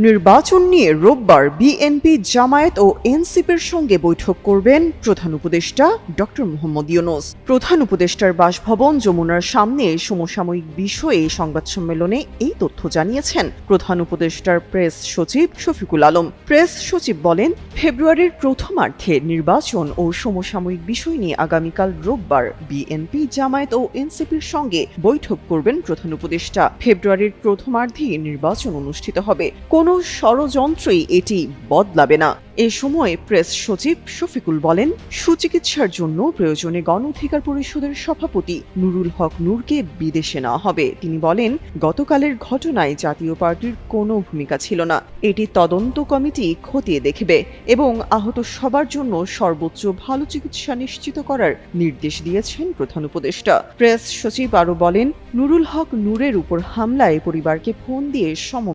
নির্বাচন নিয়ে রোববার বিএনপি, জামায়াত ও এনসিপির সঙ্গে বৈঠক করবেন প্রধান উপদেষ্টা ডক্টর মোহাম্মদ ইউনূস। প্রধান উপদেষ্টার বাসভবন যমুনার সামনে সমসাময়িক বিষয়ে সংবাদ সম্মেলনে এই তথ্য জানিয়েছেন প্রধান উপদেষ্টার প্রেস সচিব শফিকুল আলম। প্রেস সচিব বলেন, ফেব্রুয়ারির প্রথমার্ধে নির্বাচন ও সমসাময়িক বিষয় নিয়ে আগামীকাল রোববার বিএনপি, জামায়াত ও এনসিপির সঙ্গে বৈঠক করবেন প্রধান উপদেষ্টা। ফেব্রুয়ারির প্রথমার্ধেই নির্বাচন অনুষ্ঠিত হবে, কোনো ষড়যন্ত্রই এটি বদলাবে না। এ সময় প্রেস সচিব শফিকুল বলেন, সুচিকিৎসার জন্য প্রয়োজনে গণ অধিকার পরিষদের সভাপতি নুরুল হক নূরকে বিদেশে নেওয়া হবে। তিনি বলেন, গতকালের ঘটনায় জাতীয় পার্টির কোনো ভূমিকা ছিল না, এটি তদন্ত কমিটি খতিয়ে দেখবে এবং আহত সবার জন্য সর্বোচ্চ ভালো চিকিৎসা নিশ্চিত করার নির্দেশ দিয়েছেন প্রধান উপদেষ্টা। প্রেস সচিব আরও বলেন, নুরুল হক নূরের উপর হামলায় পরিবারকে ফোন দিয়ে